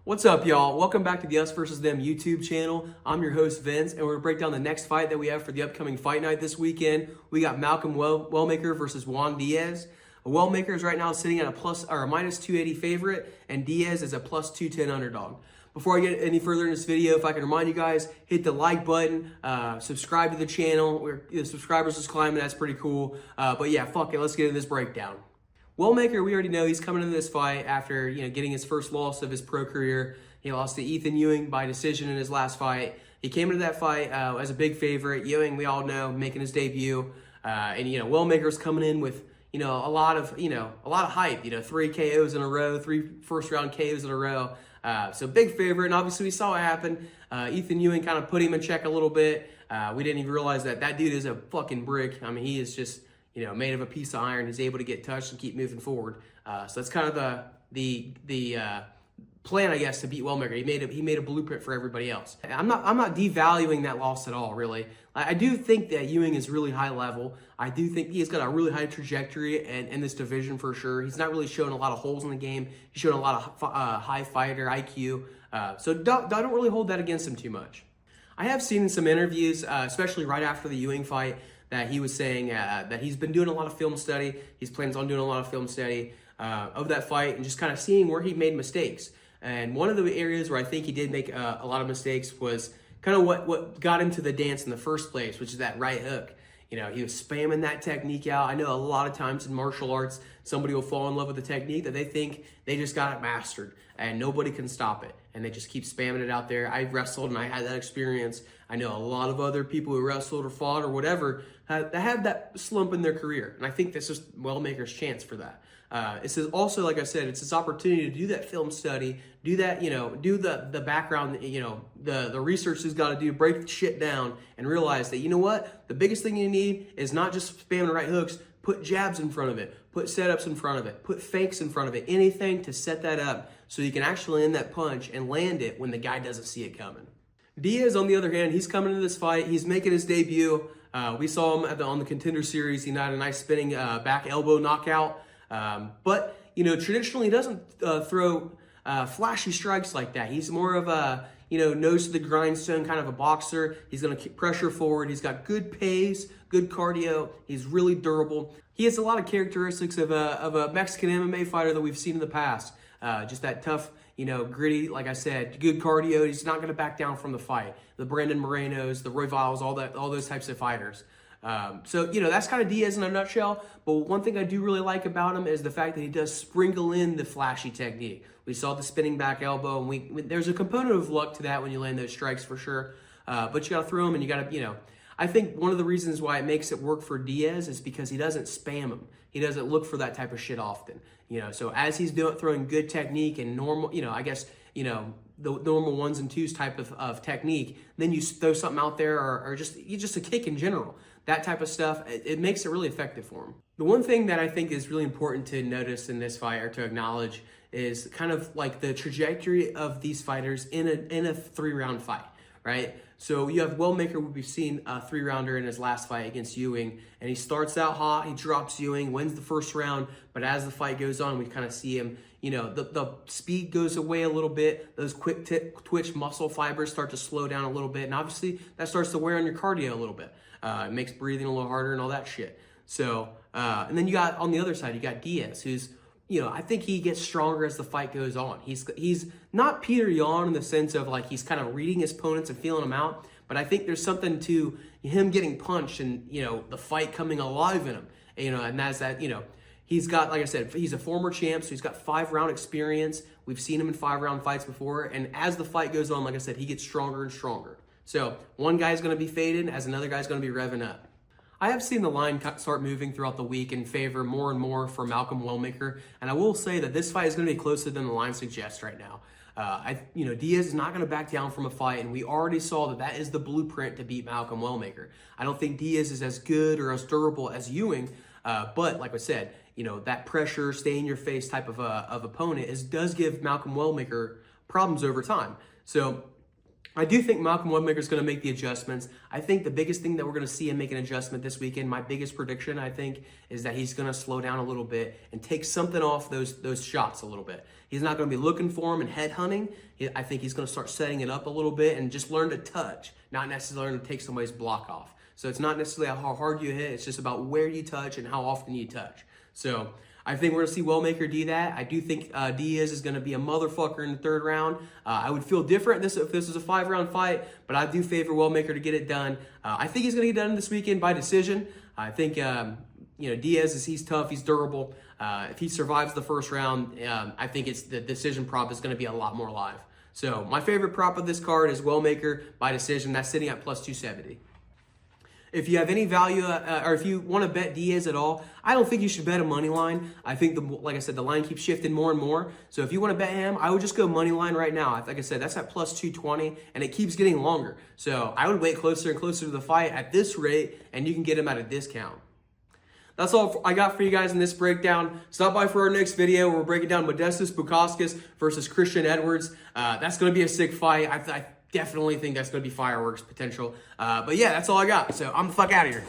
What's up, y'all? Welcome back to the Us vs. Them YouTube channel. I'm your host, Vince, and we're going to break down the next fight that we have for the upcoming fight night this weekend. We got Malcolm Wellmaker versus Juan Díaz. Wellmaker is right now sitting at a minus 280 favorite, and Diaz is a plus 210 underdog. Before I get any further in this video, if I can remind you guys, hit the like button, subscribe to the channel. The subscribers is climbing, that's pretty cool. But yeah, fuck it, let's get into this breakdown. Wellmaker, we already know he's coming into this fight after getting his first loss of his pro career. He lost to Ethan Ewing by decision in his last fight. He came into that fight as a big favorite. Ewing, we all know, making his debut, and Wellmaker's coming in with a lot of hype. 3 KOs in a row, 3 first-round KOs in a row. So big favorite, and obviously we saw it happen. Ethan Ewing kind of put him in check a little bit. We didn't even realize that dude is a fucking brick. I mean, he is just made of a piece of iron. He's able to get touched and keep moving forward. So that's kind of the plan, I guess, to beat Wellmaker. He made a blueprint for everybody else. I'm not devaluing that loss at all, really. I do think that Ewing is really high level. I do think he's got a really high trajectory in this division for sure. He's not really showing a lot of holes in the game. He's showing a lot of high fighter IQ. So don't really hold that against him too much. I have seen in some interviews, especially right after the Ewing fight, that he was saying that he's been doing a lot of film study. He plans on doing a lot of film study of that fight and just kind of seeing where he made mistakes. And one of the areas where I think he did make a lot of mistakes was kind of what got him to the dance in the first place, which is that right hook. He was spamming that technique out. I know a lot of times in martial arts, somebody will fall in love with the technique that they think they just got it mastered and nobody can stop it. And they just keep spamming it out there. I wrestled and I had that experience. I know a lot of other people who wrestled or fought or whatever that had that slump in their career. And I think this is Wellmaker's chance for that. It's also, like I said, it's his opportunity to do that film study, do that, do the background, the research he's got to do, break shit down and realize that, the biggest thing you need is not just spamming right hooks, put jabs in front of it, put setups in front of it, put fakes in front of it, anything to set that up so you can actually land that punch and land it when the guy doesn't see it coming. Diaz, on the other hand, he's coming into this fight. He's making his debut. We saw him on the Contender Series. He had a nice spinning back elbow knockout. But traditionally he doesn't throw flashy strikes like that. He's more of a nose to the grindstone kind of a boxer. He's going to keep pressure forward. He's got good pace, good cardio. He's really durable. He has a lot of characteristics of a Mexican MMA fighter that we've seen in the past. Just that tough, gritty, like I said, good cardio. He's not going to back down from the fight. The Brandon Morenos, the Royvals, all those types of fighters. So that's kind of Diaz in a nutshell. But one thing I do really like about him is the fact that he does sprinkle in the flashy technique. We saw the spinning back elbow, and there's a component of luck to that when you land those strikes for sure. But you got to throw them, and you got to, I think one of the reasons why it makes it work for Diaz is because he doesn't spam him. He doesn't look for that type of shit often. So as he's throwing good technique and normal, the normal 1s and 2s type of technique, then you throw something out there or just a kick in general. That type of stuff, it makes it really effective for him. The one thing that I think is really important to notice in this fight or to acknowledge is kind of like the trajectory of these fighters in a 3-round fight, right? So you have Wellmaker, we've seen a 3-rounder in his last fight against Ewing, and he starts out hot, he drops Ewing, wins the first round, but as the fight goes on, we kind of see him, the speed goes away a little bit, those quick twitch muscle fibers start to slow down a little bit, and obviously that starts to wear on your cardio a little bit. It makes breathing a little harder and all that shit. So, and then you got, on the other side, you got Diaz, who's, I think he gets stronger as the fight goes on. He's not Peter Yan in the sense of like he's kind of reading his opponents and feeling them out, but I think there's something to him getting punched and, the fight coming alive in him, and that's that, he's got, like I said, he's a former champ, so he's got 5-round experience. We've seen him in 5-round fights before, and as the fight goes on, like I said, he gets stronger and stronger. So one guy's going to be fading as another guy's going to be revving up. I have seen the line start moving throughout the week in favor more and more for Malcolm Wellmaker, and I will say that this fight is going to be closer than the line suggests right now. Diaz is not going to back down from a fight, and we already saw that is the blueprint to beat Malcolm Wellmaker. I don't think Diaz is as good or as durable as Ewing, but like I said, that pressure, stay in your face type of opponent does give Malcolm Wellmaker problems over time. So I do think Malcolm Wellmaker is going to make the adjustments. I think the biggest thing that we're going to see him make an adjustment this weekend, my biggest prediction, I think, is that he's going to slow down a little bit and take something off those shots a little bit. He's not going to be looking for him and head hunting. I think he's going to start setting it up a little bit and just learn to touch, not necessarily learn to take somebody's block off. So it's not necessarily how hard you hit. It's just about where you touch and how often you touch. So I think we're going to see Wellmaker do that. I do think Diaz is going to be a motherfucker in the third round. I would feel different if this was a 5-round fight, but I do favor Wellmaker to get it done. I think he's going to get done this weekend by decision. I think Diaz he's tough, he's durable. If he survives the first round, I think the decision prop is going to be a lot more live. So my favorite prop of this card is Wellmaker by decision. That's sitting at plus 270. If you have any value, or if you want to bet Diaz at all, I don't think you should bet a money line. I think, like I said, the line keeps shifting more and more. So if you want to bet him, I would just go money line right now. Like I said, that's at plus 220, and it keeps getting longer. So I would wait closer and closer to the fight at this rate, and you can get him at a discount. That's all I got for you guys in this breakdown. Stop by for our next video where we're breaking down Modestas Bukauskas versus Christian Edwards. That's going to be a sick fight. I definitely think that's going to be fireworks potential. But yeah, that's all I got. So I'm the fuck out of here.